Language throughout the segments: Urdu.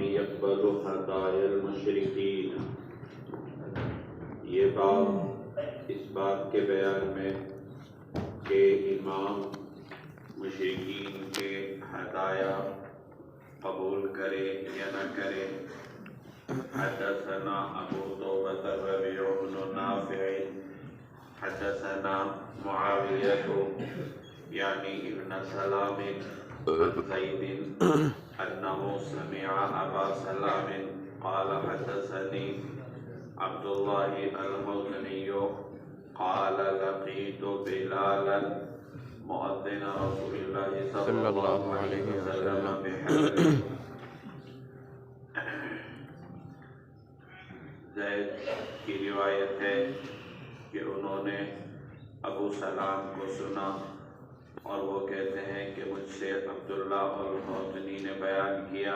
يقبل خطايا المشركين. یہ بات اس بات کے بیان میں کہ امام مشرکین کے ہدایہ قبول کرے یا نہ کرے. حدثنا ابو توبة الربيع بن نافع حدثنا معاوية يعني ابن سلام عن زيد أنه سمع أبا سلام قال حدثني عبد الله المزني قال لقيت بلالا مؤذن رسول الله صلى الله عليه وسلم بحجر. زید کی روایت ہے کہ انہوں نے ابو سلام کو سنا اور وہ کہتے ہیں کہ مجھ سے عبداللہ المزنی نے بیان کیا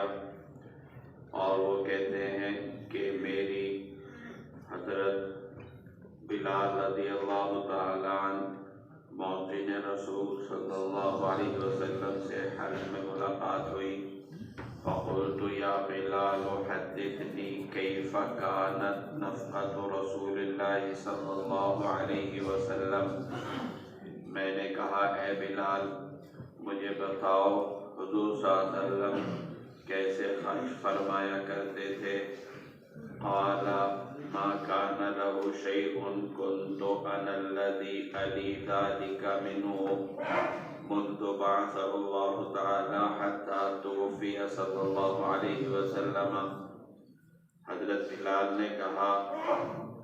اور وہ کہتے ہیں کہ میری حضرت بلال رضی اللہ تعالیٰ عنہ مؤذن رسول صلی اللہ علیہ وسلم سے حرم میں ملاقات ہوئی. فقلت یا بلال حدثنی کیف کانت نفقۃ رسول اللہ صلی اللہ علیہ وسلم. میں نے کہا اے بلال مجھے بتاؤ حضور صلی اللہ علیہ وسلم کیسے خرچ فرمایا کرتے تھے. قال ما كان له شيء كنت انا الذي الي ذلك منه منذ بعثه الله تعالى حتى توفي صلی اللہ علیہ وسلم. حضرت بلال نے کہا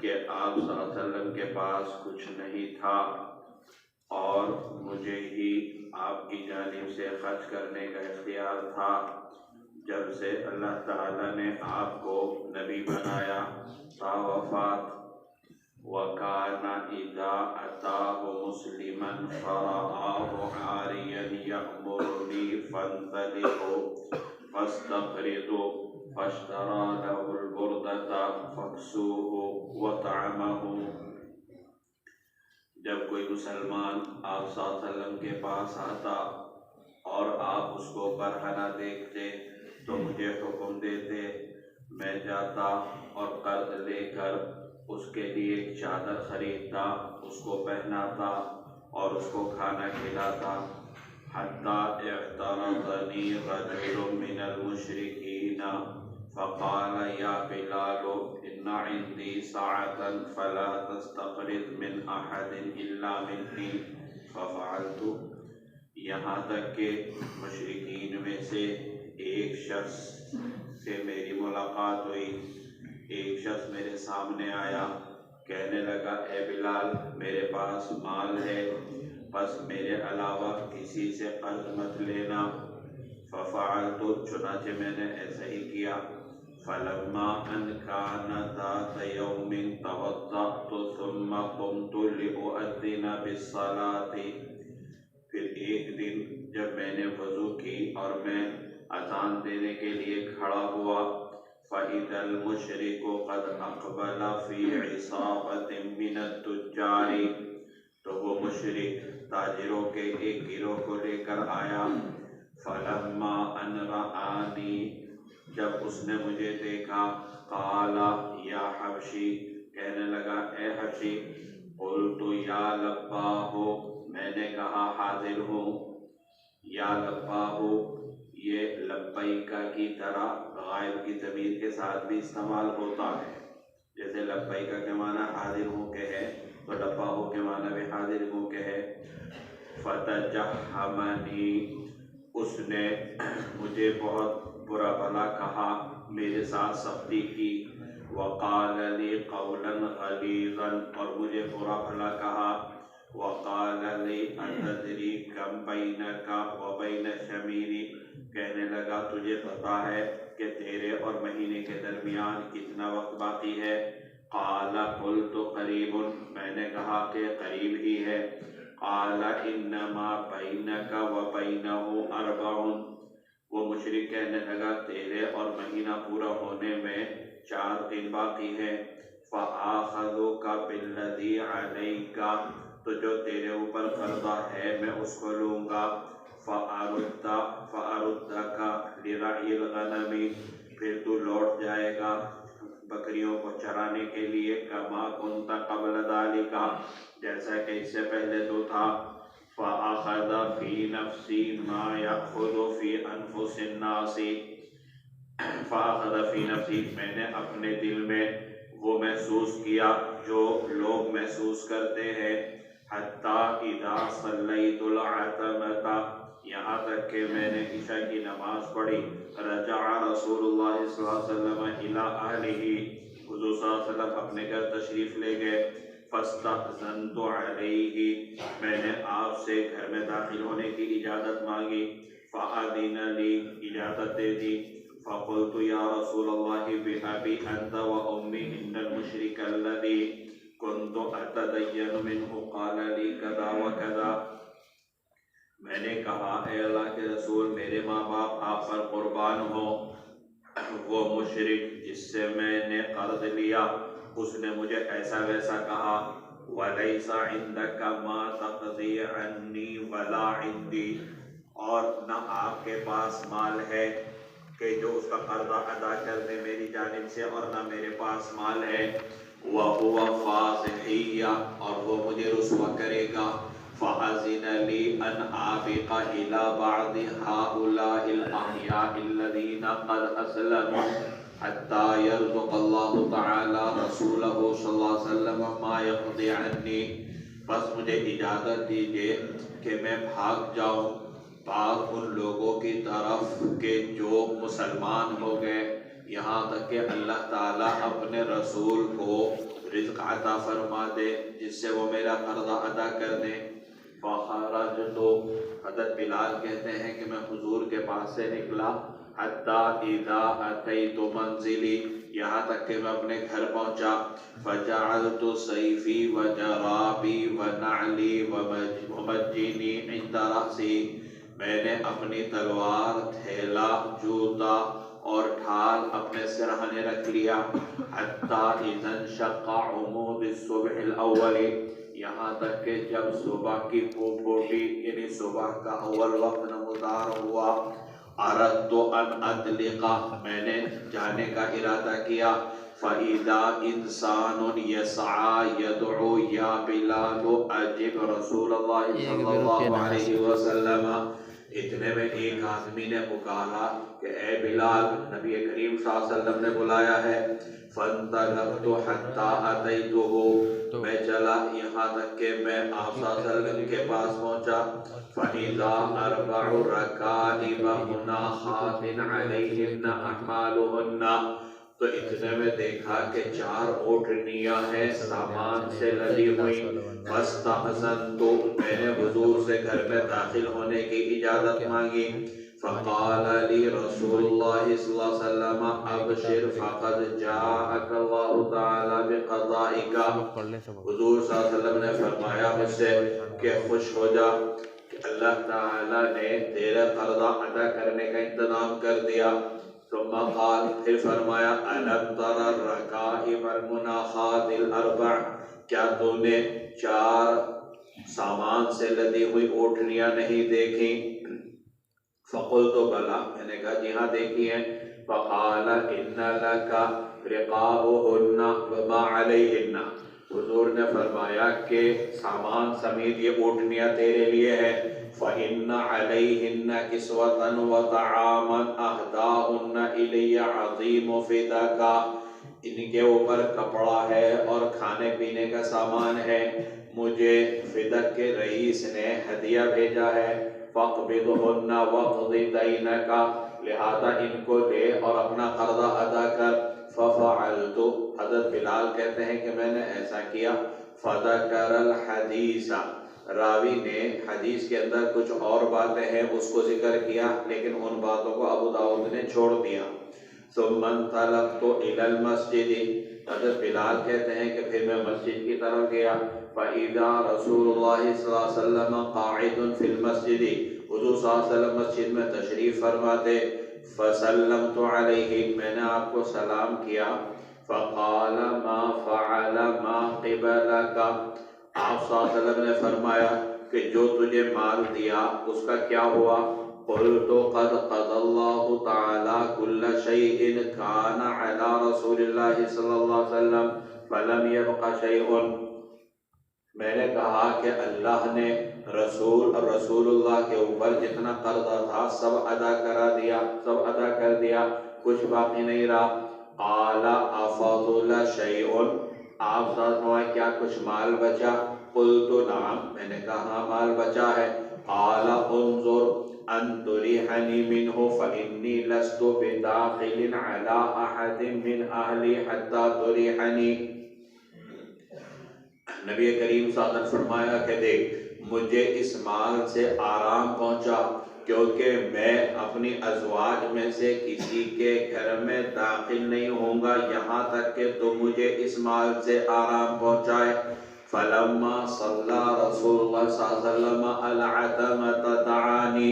کہ آپ صلی اللہ علیہ وسلم کے پاس کچھ نہیں تھا اور مجھے ہی آپ کی جانب سے خرچ کرنے کا اختیار تھا جب سے اللہ تعالیٰ نے آپ کو نبی بنایا تا وفات. وَكَانَ إِذَا أَتَاهُ مُسْلِمًا فَرَآهُ عَارِيًا يَأْمُرُنِي فَانْطَلِقُوا فَاسْتَقْرِضُوا فَاشْتَرَى لَهُ الْبُرْدَةَ فَاكْسُوهُ وَطَعَمَهُ. جب کوئی مسلمان آپ صلی اللہ علیہ وسلم کے پاس آتا اور آپ اس کو برہنہ دیکھتے تو مجھے حکم دیتے. میں جاتا اور قرض لے کر اس کے لیے ایک چادر خریدتا, اس کو پہناتا اور اس کو کھانا کھلاتا. حتی اعترضنی رجل من المشرکین فقال یا بلال ان عندي ساعة فلا تستقرض من احد الا مني ففعلت. یہاں تک کہ مشرکین میں سے ایک شخص سے میری ملاقات ہوئی. ایک شخص میرے سامنے آیا, کہنے لگا اے بلال میرے پاس مال ہے بس میرے علاوہ کسی سے قرض مت لینا. ففعلت, چنانچہ میں نے ایسا ہی کیا. فلما ان كان ذات يوم توضأت ثم قمت لأؤذن بالصلاة. پھر ایک دن جب میں نے وضو کی اور میں اذان دینے کے لیے کھڑا ہوا. فإذا المشرك قد أقبل في عصابة من التجار. تو وہ مشرک تاجروں کے ایک گروہ کو لے کر آیا. فلما ان رآنی, جب اس نے مجھے دیکھا, قال یا حبشی, کہنے لگا اے حبشی. قلت یا لباہ, میں نے کہا حاضر ہوں. یا لباہ یہ لبیکہ کی طرح غائب کی ضمیر کے ساتھ بھی استعمال ہوتا ہے. جیسے لبیکہ کے معنی حاضر ہوں کے ہے تو لباہ کے معنی بھی حاضر ہوں کے ہے. فتجہمنی, اس نے مجھے بہت برا بھلا کہا, میرے ساتھ سختی کی. وقال لی قولا غلیظا, اور مجھے برا بھلا کہا. وقال لی اتدری کم بینک و بین شمیری, کہنے لگا تجھے پتا ہے کہ تیرے اور مہینے کے درمیان کتنا وقت باقی ہے. قال قلت قریب, میں نے کہا کہ قریب ہی ہے. قال انما بینک و بینہ اربع, وہ مشرک کہنے لگا تیرے اور مہینہ پورا ہونے میں 4 دن باقی ہے. فآخذک بالذی علیک, تو جو تیرے اوپر قرضہ ہے میں اس کو لوں گا. فأردک لرعی الغنم, پھر بکریوں کو چرانے کے لیے کما کنت قبل ذالک جیسا کہ اس سے پہلے تو تھا فأخذ فی نفسی ما یأخذ فی انفس الناس فأخذ فی نفسی میں نے اپنے دل میں وہ محسوس کیا جو لوگ محسوس کرتے ہیں حتیٰ اذا صلیت العتمۃ یہاں تک کہ میں نے عشاء کی نماز پڑھی رجع رسول اللہ صلی اللہ علیہ وسلم الی اہلہ حضور صلی اللہ علیہ وسلم اپنے گھر تشریف لے گئے فاستأذنت علیہ میں نے آپ سے گھر میں داخل ہونے کی اجازت مانگی فأذن لی اجازت دے دی فقلت یا رسول اللہ بأبی انت وأمی ان المشرک الذی كنت أتدين منه قال لي كذا وكذا میں نے کہا اے اللہ کے رسول میرے ماں باپ آپ پر قربان ہو وہ مشرک جس سے میں نے قرض لیا اس نے مجھے ایسا ویسا کہا وَلَيْسَ عِنْدَكَ مَا تَقْضِي عَنِّي وَلَا عِنْدِي اور نہ آپ کے پاس مال ہے کہ جو اس کا قرضہ ادا کر دے میری جانب سے اور نہ میرے پاس مال ہے وَهُوَ فَاضِحِيَّ اور وہ مجھے رسوا کرے گا فَأَذِنَ لِي أَنْ آبِقَ إِلَى بَعْضِ هَؤُلَاءِ الْأَحْيَاءِ الَّذِينَ قَدْ أَسْلَمُوا حَتَّى يَرْزُقَ اللَّهُ تَعَالَى رَسُولَهُ صلی اللہ علیہ وسلم مَا يَقْضِي عَنِّي بس مجھے اجازت دیجئے کہ میں بھاگ جاؤں بعض ان لوگوں کی طرف کہ جو مسلمان ہو گئے یہاں تک کہ اللہ تعالیٰ اپنے رسول کو رزق عطا فرما دے جس سے وہ میرا قرضہ ادا کر دیں فخرجت حضرت بلال کہتے ہیں کہ میں حضور کے پاس سے نکلا حتیٰ اذا اتیت منزلی یہاں تک کہ میں اپنے گھر پہنچا فجعلت سیفی وجرابی ونعلی ومجینی عند رأسی میں نے اپنی تلوار تھیلا جوتا اور ڈھال اپنے سرہانے رکھ لیا حتیٰ اذا انشق عمود الصبح الاول یہاں تک کہ جب صبح کی پھوٹ پھوٹی یعنی صبح کا اول وقت نمودار ہوا اردت ان اطلق میں نے جانے کا ارادہ کیا فَإِذَا إِنسَانٌ يَسْعَى يَدْعُو يَا بِلَالُ أَجِبْ رسول اللہ صلی اللہ علیہ وسلم اتنے میں ایک آدمی نے پکارا کہ اے بلال نبی کریم صلی اللہ علیہ وسلم نے بلایا ہے فَانْطَلَقْتُ حَتَّى أَتَيْتُهُ میں چلا یہاں تک کہ میں آپ صلی اللہ علیہ وسلم کے پاس پہنچا فَإِذَا أَرْبَعُ رَكَائِبَ مُنَاخَاتٍ عَلَيْهِنَّ أَحْمَالُهُنَّ تو اتنے میں دیکھا کہ 4 اوٹنیاں ہیں سامان سے لدی ہوئی فاستأذنت میں نے حضور سے گھر میں داخل ہونے کی اجازت مانگی فقال لی رسول اللہ صلی اللہ علیہ وسلم ابشر فقد جاءک اللہ تعالی بقضائک حضور صلی اللہ علیہ وسلم نے فرمایا مجھ سے کہ خوش ہو جا کہ اللہ تعالی نے تیرا قرضہ ادا کرنے کا انتظام کر دیا ثم قال پھر فرمایا أَلَمْ تَرَ الرَّكَائِبَ الْمُنَاخَاتِ الْأَرْبَعِ کیا تو نے 4 سامان سے لدی ہوئی اوٹنیاں نہیں دیکھی فقلت بلا میں نے کہا جی ہاں دیکھی ہیں فقال إِنَّ لَكَ رِقَابُهُنَّ وَمَا عَلَيْهِنَّ حضور نے فرمایا کہ سامان سمیت یہ اوٹنیاں تیرے لیے ہے فَإِنَّ عَلَيْهِنَّ كِسْوَةً وَطَعَامًا أَهْدَاهُنَّ إِلَيَّ عَظِيمُ فِدَاكَ ان کے اوپر کپڑا ہے اور کھانے پینے کا سامان ہے مجھے فدق کے رئیس نے ہدیہ بھیجا ہے فَاقْبِضْهُنَّ وَاقْضِ دَيْنَكَ لہذا ان کو لے اور اپنا قرضہ ادا کر فَفَعَلْتُ حضرت بلال کہتے ہیں کہ میں نے ایسا کیا فَذَكَرَ الْحَدِيثَ راوی نے حدیث کے اندر کچھ اور باتیں ہیں اس کو ذکر کیا لیکن ان باتوں کو ابو داؤد نے چھوڑ دیا ثم انطلقت الى المسجد حضرت بلال کہتے ہیں کہ پھر میں مسجد کی طرف گیا فَإِذَا رسول اللہ صلی اللہ علیہ وسلم قاعد فی المسجد حضور صلی اللہ علیہ وسلم مسجد میں تشریف فرماتے فسلمت علیہ میں نے آپ کو سلام کیا فقال ما فعل ما قبلک آپ صلی اللہ علیہ وسلم نے فرمایا کہ جو تجھے مال دیا اس کا کیا ہوا قلت قد قضى الله تعالى كل شيء كان على رسول الله صلی اللہ علیہ وسلم فلم يبق شيء. میں نے کہا کہ اللہ نے رسول اللہ کے اوپر جتنا قرضہ تھا سب ادا کر دیا, کچھ باقی نہیں رہا. قال افضل شيء, آپ فرمائے کیا کچھ مال بچا؟ قلت نعم, میں نے کہا مال بچا ہے. قال انظر ان تریحنی منه فإنی لست بداخل على احد من اہلی حتى تریحنی. نبی کریم صلی اللہ علیہ وسلم فرمایا کہ دیکھ مجھے اس مال سے آرام پہنچا, کیونکہ میں اپنی ازواج میں سے کسی کے گھر میں داخل نہیں ہوں گا یہاں تک کہ تو مجھے اس مال سے آرام پہنچائے. فلما صلی رسول اللہ صلی اللہ علیہ وسلم العتمۃ دعانی,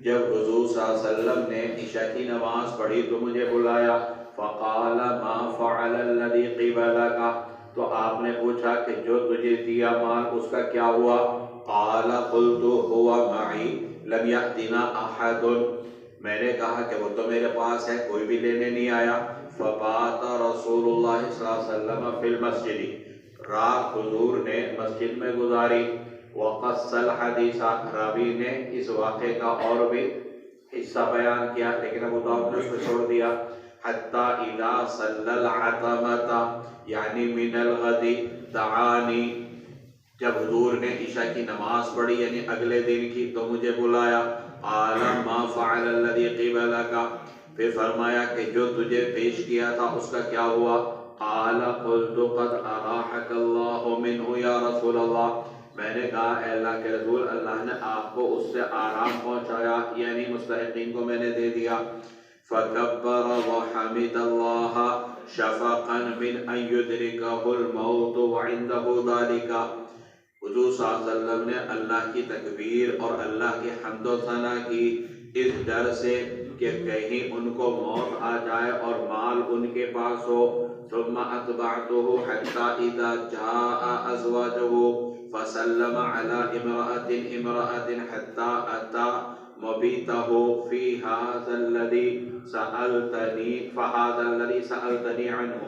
جب حضور صلی اللہ علیہ وسلم نے عشاء کی نماز پڑھی تو مجھے بلایا. فقال ما فعل الذي قبلك, تو آپ نے پوچھا کہ جو تجھے دیا مال اس کا کیا ہوا؟ قال قلت هو معي لم يأتنا احد, میں نے کہا کہ وہ تو میرے پاس ہے, کوئی بھی لینے نہیں آیا. فبات رسول اللہ صلی اللہ علیہ وسلم فی المسجد, رات حضور نے مسجد میں گزاری. وقص الحدیث, راوی نے اس واقعے کا اور بھی حصہ بیان کیا لیکن ابو داؤد نے اس کو چھوڑ دیا. حتی اذا صلی العتمۃ یعنی من الغد دعانی, جب حضور نے عشاء کی نماز پڑھی یعنی اگلے دن کی تو مجھے بلایا. قال ما فعل الذي قبلك, پھر فرمایا کہ جو تجھے پیش کیا تھا اس کا کیا ہوا؟ قال قلت قد اراحك الله منه یا رسول اللہ, میں نے کہا اے اللہ کے رسول, اللہ نے آپ کو اس سے آرام پہنچایا یعنی مستحقین کو میں نے دے دیا. فکبر وحمد اللہ شفقا من ان يدركه الموت وعنده ذلك, حضور صلی اللہ علیہ وسلم نے اللہ کی تکبیر اور اللہ کی حمد و ثنا کی اس ڈر سے کہ کہیں ان کو موت آ جائے اور مال ان کے پاس ہو. ثم اتبعته حتى اذا جاء ازواجه فسلم على امرأة حتى اتى مبيته في هذا الذي سألتني عنه.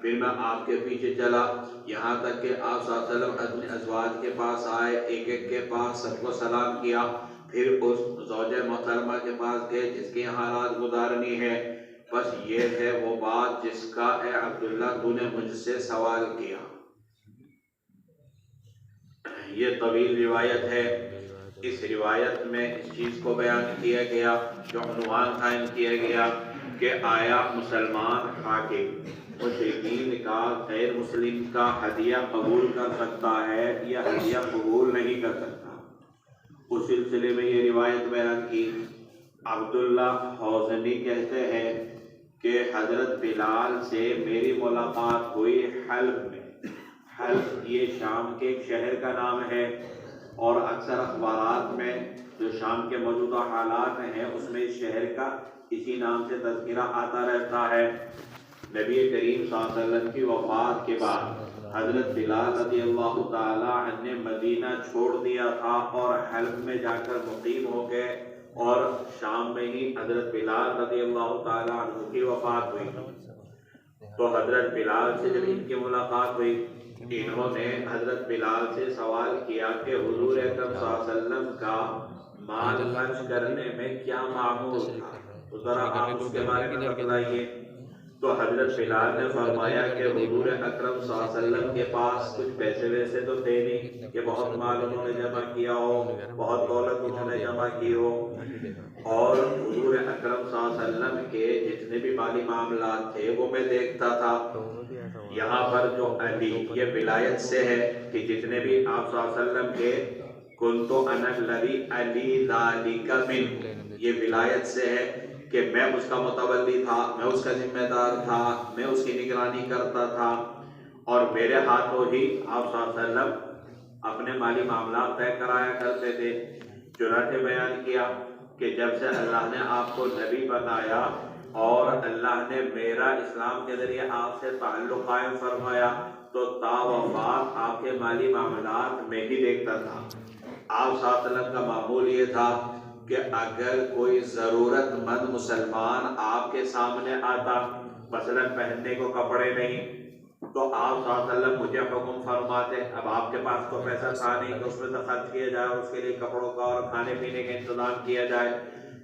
پھر میں آپ کے پیچھے چلا یہاں تک کہ آپ صلی اللہ علیہ وسلم اپنے ازواج کے پاس آئے, ایک ایک کے پاس سب کو سلام کیا, پھر اس زوجہ محترمہ کے پاس گئے جس کے یہاں رات گزارنی ہے. بس یہ ہے وہ بات جس کا اے عبداللہ تو نے مجھ سے سوال کیا. یہ طویل روایت ہے. اس روایت میں اس چیز کو بیان کیا گیا, جو عنوان قائم کیا گیا کہ آیا مسلمان حاکم مشرکین کا غیر مسلم کا ہدیہ قبول کر سکتا ہے یا ہدیہ قبول نہیں کر سکتا. اس سلسلے میں یہ روایت بیان کی. عبداللہ حوزنی کہتے ہیں کہ حضرت بلال سے میری ملاقات ہوئی حلب میں. حلب یہ شام کے ایک شہر کا نام ہے اور اکثر اخبارات میں جو شام کے موجودہ حالات ہیں اس میں اس شہر کا اسی نام سے تذکرہ آتا رہتا ہے. نبی کریم صلی اللہ علیہ وسلم کی وفات کے بعد حضرت بلال رضی اللہ تعالی عنہ نے مدینہ چھوڑ دیا تھا اور حلب میں جا کر مقیم ہو گئے, اور شام میں ہی حضرت بلال رضی اللہ تعالی عنہ کی وفات ہوئی. تو حضرت بلال سے جب ان کی ملاقات ہوئی, انہوں نے حضرت بلال سے سوال کیا کہ حضور اکرم صلی اللہ علیہ وسلم کا مال خرچ کرنے میں کیا معمول تھا, تو ذرا آپ اس کے بارے میں بتائیے. تو حضرت بلال نے فرمایا کہ حضور اکرم صلی اللہ علیہ وسلم کے پاس کچھ پیسے ویسے تو تھے نہیں کہ بہت مال انہوں نے جمع کیا ہو, بہت دولت انہوں نے جمع کی ہو, اور حضور اکرم صلی اللہ علیہ وسلم کے جتنے بھی مالی معاملات تھے وہ میں دیکھتا تھا. یہاں پر جو علی یہ ولایت سے ہے کہ جتنے بھی آپ صلی اللہ علیہ وسلم کے کنتو انا الذی علی ذالک من, یہ ولایت سے ہے کہ میں اس کا متولی تھا, میں اس کا ذمہ دار تھا, میں اس کی نگرانی کرتا تھا, اور میرے ہاتھوں ہی آپ صلی اللہ علیہ وسلم اپنے مالی معاملات طے کرایا کرتے تھے. چنانچہ بیان کیا کہ جب سے اللہ نے آپ کو نبی بنایا اور اللہ نے میرا اسلام کے ذریعے آپ سے تعلق قائم فرمایا تو تا وفات آپ کے مالی معاملات میں ہی دیکھتا تھا. آپ صلی اللہ علیہ وسلم کا معمول یہ تھا کہ اگر کوئی ضرورت مند مسلمان آپ کے سامنے آتا، مثلا پہننے کو کپڑے نہیں، تو آپ صلی اللہ علیہ وسلم مجھے حکم فرماتے، اب آپ کے پاس تو پیسہ تھا نہیں کہ اس میں سے خرچ کیا جائے، اس کے لیے کپڑوں کا اور کھانے پینے کا انتظام کیا جائے،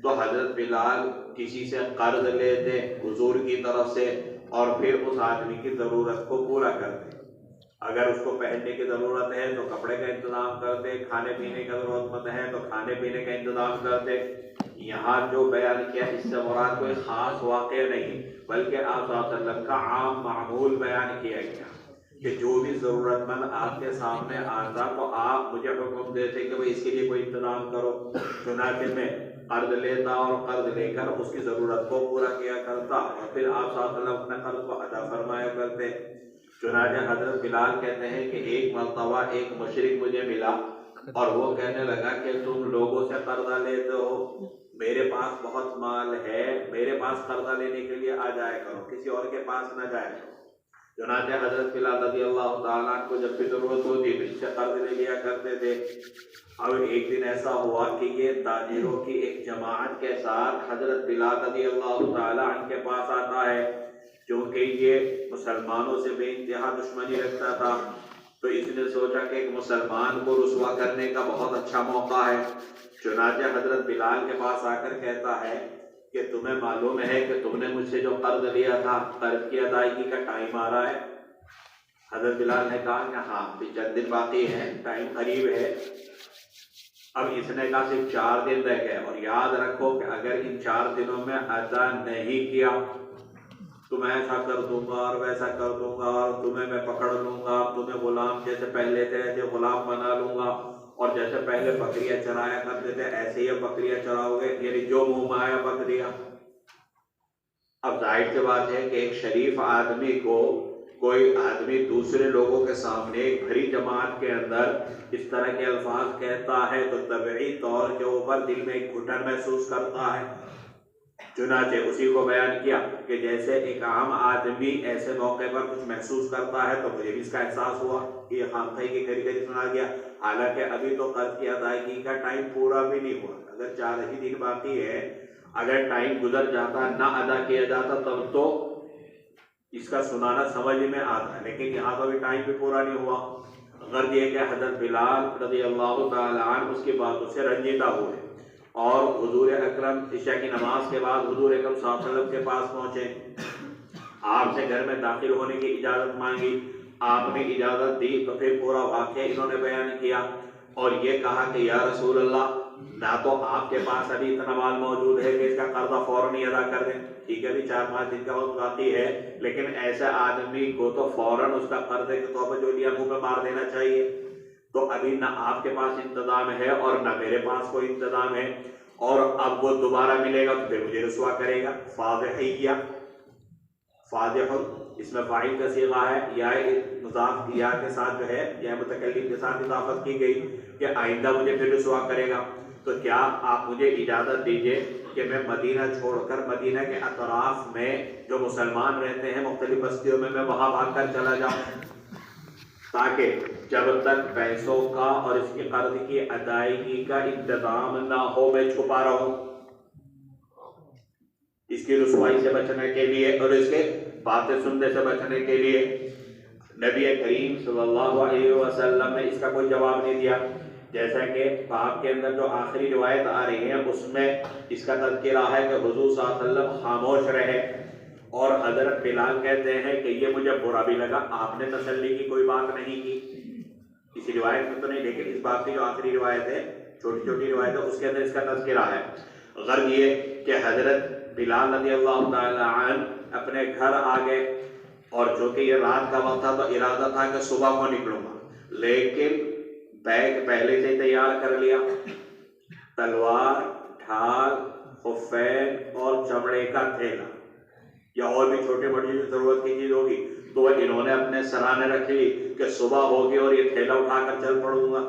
تو حضرت بلال کسی سے قرض لیتے حضور کی طرف سے اور پھر اس آدمی کی ضرورت کو پورا کرتے۔ اگر اس کو پہننے کی ضرورت ہے تو کپڑے کا انتظام کرتے، کھانے پینے کا ضرورت مند ہے تو کھانے پینے کا انتظام کرتے۔ یہاں جو بیان کیا اس سے مراد کوئی خاص واقع نہیں، بلکہ آپ صلی اللہ علیہ وسلم کا عام معمول بیان کیا گیا کہ جو بھی ضرورت مند آپ کے سامنے آتا تو آپ مجھے حکم دیتے کہ بھئی اس کے لیے کوئی انتظام کرو، چنانچہ میں قرض لیتا اور قرض لے کر اس کی ضرورت کو پورا کیا کرتا اور پھر آپ صلی اللہ علیہ وسلم اپنے قرض کو ادا فرمایا کرتے۔ چنانچہ حضرت بلال کہتے ہیں کہ ایک مرتبہ ایک مشرک مجھے ملا اور وہ کہنے لگا کہ تم لوگوں سے قرضہ لیتے ہو، میرے پاس بہت مال ہے، میرے پاس قرضہ لینے کے لیے آ جایا کرو، کسی اور کے پاس نہ جایا کرو۔ چنانچہ حضرت بلال رضی اللہ تعالیٰ عنہ کو جب بھی ضرورت ہوتی تو اس سے قرض لے لیا کرتے تھے۔ اب ایک دن ایسا ہوا کہ یہ تاجروں کی ایک جماعت کے ساتھ حضرت بلال رضی اللہ تعالیٰ عنہ کے پاس آتا ہے، کیونکہ یہ مسلمانوں سے بے انتہا دشمنی رکھتا تھا، تو اس نے سوچا کہ ایک مسلمان کو رسوا کرنے کا بہت اچھا موقع ہے۔ چنانچہ حضرت بلال کے پاس آ کر کہتا ہے کہ تمہیں معلوم ہے کہ تم نے مجھ سے جو قرض لیا تھا، قرض کی ادائیگی کا ٹائم آ رہا ہے؟ حضرت بلال نے کہا کہ ہاں ابھی چند دن باقی ہے، ٹائم قریب ہے۔ اب اس نے کہا صرف 4 دن رہ گئے، اور یاد رکھو کہ اگر ان 4 دنوں میں ادا نہیں کیا تو میں ایسا کر دوں گا اور ویسا کر دوں گا، اور تمہیں میں پکڑ لوں گا، تمہیں غلام جیسے پہلے تھے ایسے غلام بنا لوں گا، اور جیسے پہلے بکریاں چرایا کرتے تھے ایسے ہی بکریاں چراؤ گے، یعنی جو منہ میں آیا بکریاں۔ اب ظاہر سی بات ہے کہ ایک شریف آدمی کو کوئی آدمی دوسرے لوگوں کے سامنے ایک بھری جماعت کے اندر اس طرح کے الفاظ کہتا ہے تو طبعی طور کے اوپر دل میں ایک گھٹن محسوس کرتا ہے۔ چنانچہ اسی کو بیان کیا کہ جیسے ایک عام آدمی ایسے موقع پر کچھ محسوس کرتا ہے تو مجھے بھی اس کا احساس ہوا کہ یہ خامخواہی کی کری کری سنا گیا، حالانکہ ابھی تو قرض کی ادائیگی کا ٹائم پورا بھی نہیں ہوا، اگر 4 ہی دن باقی ہے، اگر ٹائم گزر جاتا نہ ادا کیا جاتا تب تو اس کا سنانا سمجھ میں آتا ہے، لیکن یہاں تو ابھی ٹائم بھی پورا نہیں ہوا۔ غرض یہ کہ حضرت بلال رضی اللہ تعالی عنہ اس کی باتوں سے رنجیدہ ہوئے اور حضور اکرم عشاء کی نماز کے بعد حضور اکرم صلی اللہ علیہ وسلم کے پاس پہنچے، آپ سے گھر میں داخل ہونے کی اجازت مانگی، آپ نے اجازت دی تو پھر پورا واقعہ انہوں نے بیان کیا اور یہ کہا کہ یا رسول اللہ، نہ تو آپ کے پاس ابھی اتنا مال موجود ہے کہ اس کا قرضہ فوراً ہی ادا کر دیں، ٹھیک ہے ابھی 4-5 دن کا وقت باقی ہے، لیکن ایسے آدمی کو تو فوراً اس کا قرضے کے طور پر جو لیا منہ پہ مار دینا چاہیے، تو ابھی نہ آپ کے پاس انتظام ہے اور نہ میرے پاس کوئی انتظام ہے، اور اب وہ دوبارہ ملے گا تو پھر مجھے رسوا کرے گا۔ فاضحیہ، فاضح اس میں فاعل کا صیغہ ہے، یا مضاف یا کے ساتھ جو ہے یا متکلم کے ساتھ اضافت کی گئی کہ آئندہ مجھے پھر رسوا کرے گا، تو کیا آپ مجھے اجازت دیجئے کہ میں مدینہ چھوڑ کر مدینہ کے اطراف میں جو مسلمان رہتے ہیں مختلف بستیوں میں وہاں بھاگ کر چلا جاؤں، تاکہ جب تک پیسوں کا اور اس کی قرض کی ادائیگی کا انتظام نہ ہو میں چھپا رہوں، اس کی رسوائی سے بچنے کے لیے اور اس کے باتیں سننے سے بچنے کے لیے۔ نبی کریم صلی اللہ علیہ وسلم نے اس کا کوئی جواب نہیں دیا، جیسا کہ باب کے اندر جو آخری روایت آ رہی ہے اس میں اس کا تذکرہ ہے کہ حضور صلی اللہ علیہ وسلم خاموش رہے، اور حضرت بلال کہتے ہیں کہ یہ مجھے برا بھی لگا، آپ نے تسلی کی کوئی بات نہیں کی، کسی روایت میں تو نہیں، لیکن اس بات کی جو آخری روایت ہے، چھوٹی چھوٹی روایت ہے، اس کے اندر اس کا تذکرہ ہے۔ غرض یہ کہ حضرت بلال رضی اللہ تعالی عنہ اپنے گھر آ گئے، اور جو کہ یہ رات کا وقت تھا تو ارادہ تھا کہ صبح کو نکلوں گا، لیکن بیگ پہلے سے تیار کر لیا، تلوار، ڈھال، خفین اور چمڑے کا تھیلا یا اور بھی چھوٹی موٹی ضرورت کی چیز ہوگی تو وہ انہوں نے اپنے سرانے رکھ لی کہ صبح ہوگی اور یہ تھیلا اٹھا کر چل پڑوں گا۔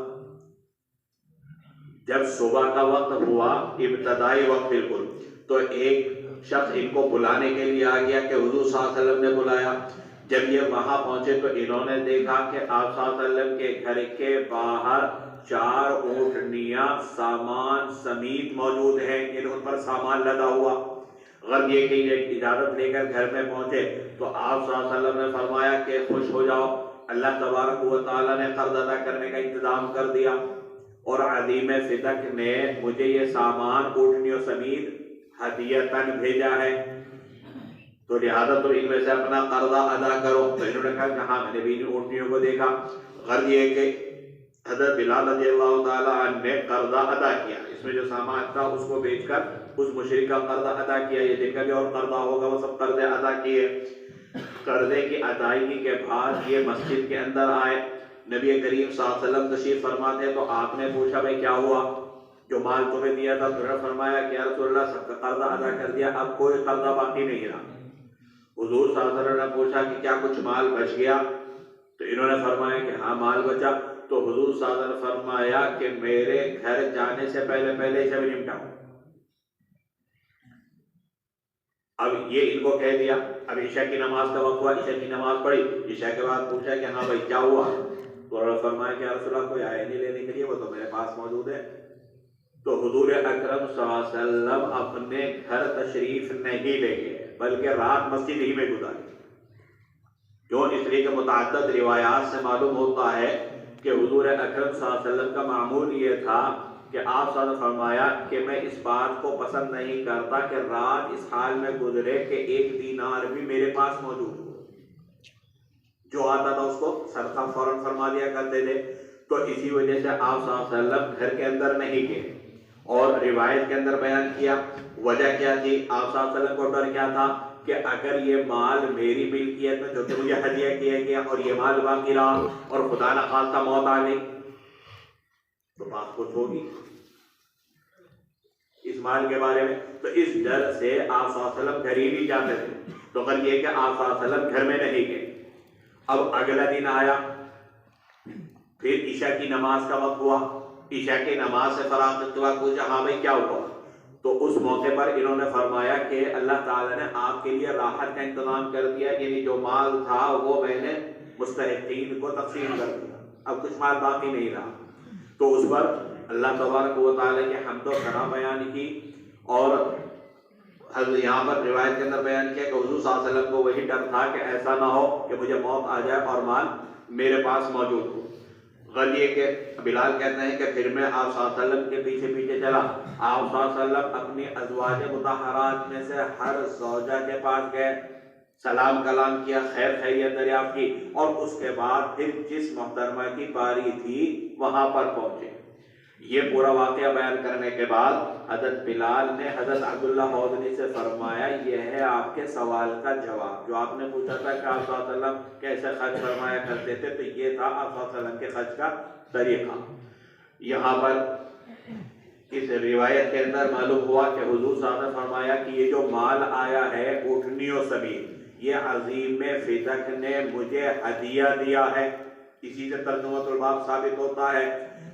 جب صبح کا وقت ہوا، ابتدائی وقت بالکل، تو ایک شخص ان کو بلانے کے لیے آ گیا کہ حضور صلی اللہ علیہ وسلم نے بلایا۔ جب یہ وہاں پہنچے تو انہوں نے دیکھا کہ آپ صلی اللہ علیہ وسلم کے گھر کے باہر 4 اونٹنیاں سامان سمیت موجود ہیں، یعنی ان پر سامان لدا ہوا۔ غرض یہ کہ یہ اجازت لے کر گھر میں پہنچے تو آپ صلی اللہ علیہ وسلم نے فرمایا کہ خوش ہو جاؤ، اللہ تبارک و تعالیٰ نے قرض ادا کرنے کا انتظام کر دیا، اور عظیم فدق نے مجھے یہ سامان اونٹنیوں سمیت ہدیتاً بھیجا ہے، تو لہذا تو ان میں سے اپنا قرضہ ادا کرو۔ تو انہوں نے کہا کہ ہاں میں نے بھی ان اونٹنیوں کو دیکھا۔ غرض یہ کہ حضرت بلال رضی اللہ تعالیٰ عنہ نے قرضہ ادا کیا، اس میں جو سامان تھا اس کو بیچ کر اس مشرک کا قرضہ ادا کیا، یہ جن کا بھی اور قرضہ ہوگا وہ سب قرضے ادا کیے۔ قرضے کی ادائیگی کے بعد یہ مسجد کے اندر آئے، نبی کریم صلی اللہ علیہ وسلم تشریف فرما تھے، تو آپ نے پوچھا بھائی کیا ہوا، جو مال تمہیں دیا تھا؟ تو نے فرمایا کہ یا رسول اللہ سب کا قرضہ ادا کر دیا، اب کوئی قرضہ باقی نہیں رہا۔ حضور صلی اللہ علیہ وسلم نے پوچھا کہ کیا کچھ مال بچ گیا؟ تو انہوں نے فرمایا کہ ہاں مال بچا۔ تو حضور صلی اللہ علیہ وسلم نے فرمایا کہ میرے گھر جانے سے پہلے اسے بھی نمٹاؤ۔ اب یہ ان کو کہہ دیا، اب عشاء کی نماز کا وقت ہوا، عشاء کی نماز پڑھی، عشاء کے بعد پوچھا کہ ہاں بھائی کیا ہوا؟ تو انہوں نے فرمایا کہ یا رسول اللہ کوئی آیا نہیں لینے کے لیے، وہ تو میرے پاس موجود ہے۔ تو حضور اکرم صلی اللہ علیہ وسلم اپنے گھر تشریف نہیں لے گئے بلکہ رات مسجد ہی میں گزاری۔ کیوں؟ اس لیے کہ متعدد روایات سے معلوم ہوتا ہے کہ حضور اکرم صلی اللہ علیہ وسلم کا معمول یہ تھا کہ آپ صلی اللہ علیہ وسلم نے فرمایا کہ میں اس بات کو پسند نہیں کرتا کہ رات اس حال میں گزرے کہ 1 دینار بھی میرے پاس موجود ہو، جو آتا تھا اس کو صدقہ فوراً فرما دیا کرتے تھے۔ تو اسی وجہ سے آپ صلی اللہ علیہ وسلم گھر کے اندر نہیں گئے، اور روایت کے اندر بیان کیا وجہ کیا تھی۔ آپ صلی اللہ علیہ وسلم کو ڈر کیا تھا کہ اگر یہ مال میری ملکیت میں جو کہ مجھے ہدیہ کیا گیا اور یہ مال باقی رہا اور خدا نہ خواستہ موت آ گئی تو بات کچھ ہوگی اس مال کے بارے میں۔ تو اس ڈر سے آپ صلی اللہ علیہ وسلم گھر ہی نہیں جاتے تھے۔ تو غرض یہ کہ آپ صلی اللہ علیہ وسلم گھر میں نہیں گئے۔ اب اگلا دن آیا، پھر عشاء کی نماز کا وقت ہوا، عشاء کی نماز سے فراغت کے بعد پوچھا ہاں بھائی کیا ہوا؟ تو اس موقع پر انہوں نے فرمایا کہ اللہ تعالیٰ نے آپ کے لیے راحت کا انتظام کر دیا، یعنی جو مال تھا وہ میں نے مستحقین کو تقسیم کر دیا، اب کچھ مال باقی نہیں رہا۔ تو اس پر اللہ تبارک و تعالیٰ کی حمد و ثنا بیان کی، اور یہاں پر روایت کے اندر بیان کیا کہ حضور صلی اللہ علیہ وسلم کو وہی ڈر تھا کہ ایسا نہ ہو کہ مجھے موت آ جائے اور مال میرے پاس موجود ہو۔ غرض یہ کہ بلال کہتے ہیں کہ پھر میں آپ صلی اللہ علیہ وسلم کے پیچھے پیچھے چلا۔ آپ صلی اللہ علیہ وسلم اپنی ازواج مطہرات میں سے ہر زوجہ کے پاس گئے، سلام کلام کیا، خیر خیریت دریافت کی، اور اس کے بعد پھر جس محترمہ کی باری تھی وہاں پر پہنچے۔ یہ پورا واقعہ بیان کرنے کے بعد حضرت بلال نے حضرت عبداللہ حوضنی سے فرمایا یہ ہے آپ کے سوال کا جواب، جو آپ نے پوچھا تھا کہ آپ صلی اللہ علیہ وسلم کیسے خرچ فرمایا کرتے تھے، تو یہ تھا آپ صلی اللہ علیہ وسلم کے خرچ کا طریقہ۔ یہاں پر اس روایت کے اندر معلوم ہوا کہ حضور صلی اللہ علیہ وسلم نے فرمایا کہ یہ جو مال آیا ہے اونٹنیوں سمیت، یہ عظیم فدق نے مجھے ہدیہ دیا ہے۔ اسی سے ترجمۃ الباب ثابت ہوتا ہے۔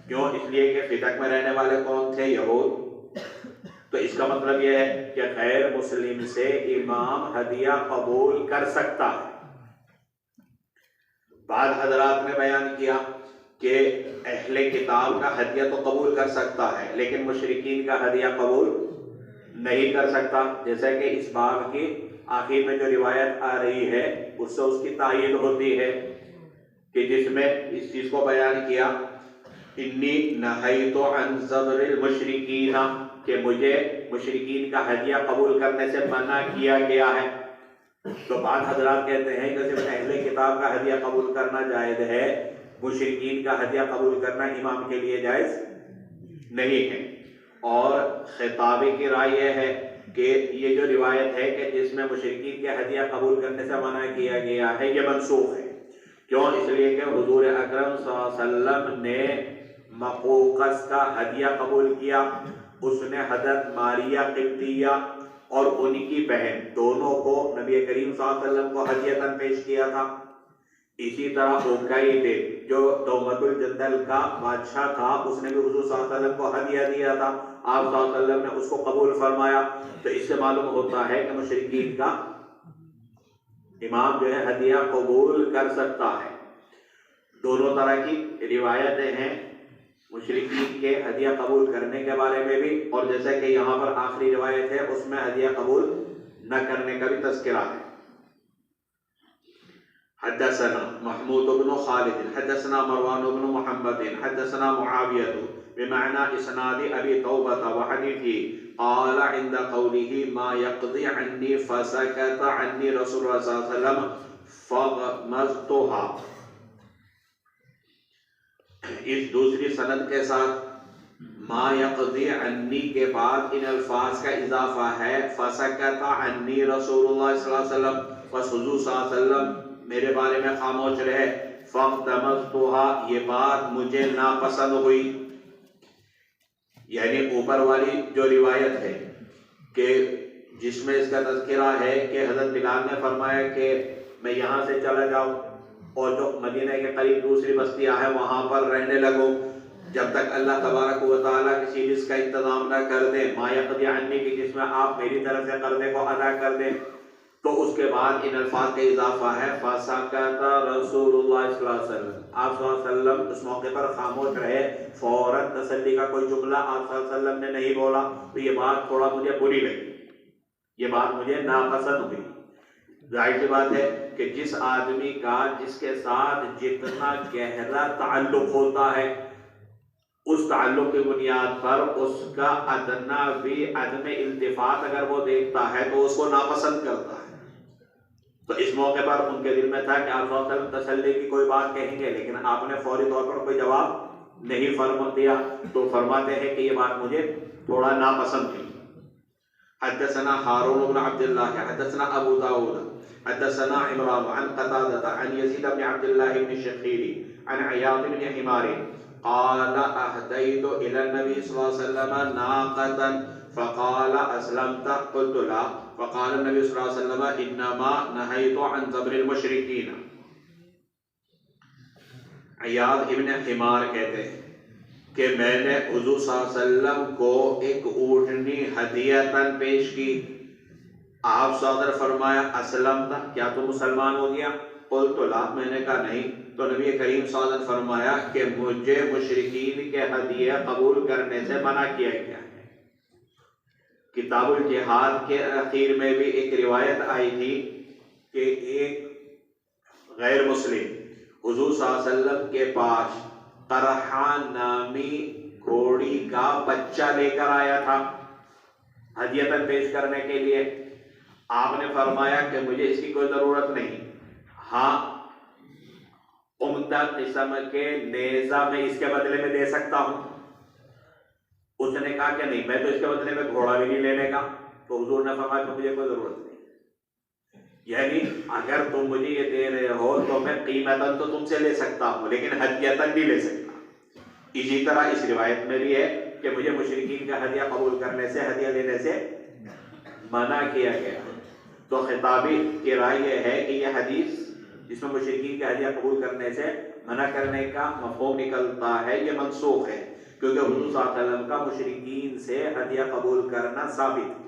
کیوں؟ اس لیے کہ فدق میں رہنے والے کون تھے؟ یہود۔ تو اس کا مطلب یہ ہے کہ غیر مسلم سے امام ہدیہ قبول کر سکتا ہے۔ بعض حضرات نے بیان کیا کہ اہل کتاب کا ہدیہ تو قبول کر سکتا ہے لیکن مشرکین کا ہدیہ قبول نہیں کر سکتا، جیسا کہ اس باب کی آخر میں جو روایت آ رہی ہے اس سے اس کی تائید ہوتی ہے کہ جس میں اس چیز کو بیان کیا انی نہیت عن زبر المشرکین، کہ مجھے مشرکین کا ہدیہ قبول کرنے سے منع کیا گیا ہے۔ تو بعض حضرات کہتے ہیں کہ صرف اہل کتاب کا ہدیہ قبول کرنا جائز ہے، مشرکین کا ہدیہ قبول کرنا امام کے لیے جائز نہیں ہے۔ اور خطابی کی رائے یہ ہے کہ یہ جو روایت ہے کہ جس میں مشرکین کے ہدیہ قبول کرنے سے منع کیا گیا ہے یہ منسوخ ہے۔ کیوں؟ اس لیے کہ حضور اکرم صلی اللہ علیہ وسلم نے مقوقس کا ہدیہ قبول کیا، اس نے حضرت ماریہ قبطیہ اور ان کی بہن دونوں کو نبی کریم صلی اللہ علیہ وسلم کو ہدیۃً پیش کیا تھا۔ اسی طرح عقیل جو دومت الجندل کا بادشاہ تھا اس نے بھی حضور صلی اللہ علیہ وسلم کو ہدیہ دیا تھا، آپ صلی اللہ علیہ وسلم نے اس کو قبول فرمایا۔ تو اس سے معلوم ہوتا ہے کہ مشرکین کا امام جو ہے ہدیہ قبول کر سکتا ہے۔ دونوں طرح کی روایتیں ہیں، مشرکین کے ہدیہ قبول کرنے کے بارے میں بھی، اور جیسا کہ یہاں پر آخری روایت ہے اس میں ہدیہ قبول نہ کرنے کا بھی تذکرہ ہے۔ حدثنا محمود بن خالد حدثنا مروان بن محمد حدثنا معاویہ بمعنى اسناد ابی توبہ وحدیثی قال عند قوله ما يقضي عني فسكت عني رسول اللہ صلی اللہ علیہ وسلم فغمزتها۔ اس دوسری سند کے ساتھ ما یقضی عنی کے بعد ان الفاظ کا اضافہ ہے فسکت عنی رسول اللہ صلی اللہ علیہ وسلم، بس حضور صلی اللہ علیہ وسلم میرے بارے میں خاموش رہے، فاغتمزتها، یہ بات مجھے ناپسند ہوئی۔ یعنی اوپر والی جو روایت ہے کہ جس میں اس کا تذکرہ ہے کہ حضرت بلال نے فرمایا کہ میں یہاں سے چلا جاؤں اور جو مدینہ کے قریب دوسری بستیاں ہیں وہاں پر رہنے لگوں جب تک اللہ تبارک و تعالیٰ کسی رزق کا انتظام نہ کر دے، ما یقضی عنی کی جس میں آپ میری طرف سے قرضے کو ادا کر دیں، تو اس کے بعد ان الفاظ کا اضافہ ہے فسکت رسول اللہ صلی اللہ علیہ وسلم، آپ صلی اللہ علیہ وسلم اس موقع پر خاموش رہے، فوراً تسلی کا کوئی جملہ آپ صلی اللہ علیہ وسلم نے نہیں بولا، تو یہ بات تھوڑا مجھے بری لگی، یہ بات مجھے ناپسند ہوئی۔ ظاہر سی بات ہے کہ جس آدمی کا جس کے ساتھ جتنا گہرا تعلق ہوتا ہے اس تعلق کی بنیاد پر اس کا ادنا بھی عدم التفات اگر وہ دیکھتا ہے تو اس کو ناپسند کرتا ہے۔ تو اس موقع پر ان کے دل میں تھا کہ آپ صلی اللہ علیہ وسلم تسلی کی کوئی بات کہیں گے، لیکن آپ نے فوری طور پر کوئی جواب نہیں فرما دیا، تو فرماتے ہیں کہ یہ بات مجھے تھوڑا ناپسند تھی۔ حدثنا هارون بن عبد الله حدثنا ابو داود حدثنا عمران عن قتادة عن يزيد بن عبد الله بن الشخير عن عياض بن حمار قال اهديت الى النبي صلى الله عليه وسلم ناقة فقال اسلمت قلت لا فقال النبي صلى الله عليه وسلم انما نهيت عن جبر المشركين۔ عیاض ابن حمار کہتے ہیں کہ میں نے حضور صلی اللہ علیہ وسلم کو ایک اونٹنی ہدیتاً پیش کی، آپ صلی اللہ علیہ وسلم فرمایا اسلمت، کیا تو مسلمان ہو گیا؟ قلت لا، میں نے کہا نہیں، تو نبی کریم صلی اللہ علیہ وسلم فرمایا کہ مجھے مشرکین کے ہدیہ قبول کرنے سے منع کیا گیا ہے۔ کتاب الجہاد کے اخیر میں بھی ایک روایت آئی تھی کہ ایک غیر مسلم حضور صلی اللہ علیہ وسلم کے پاس قرحان نامی گھوڑی کا بچہ لے کر آیا تھا ہدیتاً پیش کرنے کے لیے۔ آپ نے فرمایا کہ مجھے اس کی کوئی ضرورت نہیں، ہاں عمدہ قسم کے نیزہ میں اس کے بدلے میں دے سکتا ہوں۔ اس نے کہا کہ نہیں، میں تو اس کے بدلے میں گھوڑا بھی نہیں لینے کا، تو حضور نے فرمایا کہ مجھے کوئی ضرورت نہیں، یعنی اگر تم مجھے یہ دے رہے ہو تو میں قیمتاً تو تم سے لے سکتا ہوں لیکن ہدیتاً نہیں لے سکتا۔ اسی طرح اس روایت میں بھی ہے کہ مجھے مشرکین کا ہدیہ قبول کرنے سے، ہدیہ لینے سے منع کیا گیا۔ تو خطابی کی رائے یہ ہے کہ یہ حدیث جس میں مشرکین کا ہدیہ قبول کرنے سے منع کرنے کا مفہوم نکلتا ہے، یہ منسوخ ہے، کیونکہ حضور صلی اللہ علیہ وسلم کا مشرکین سے ہدیہ قبول کرنا ثابت ہے۔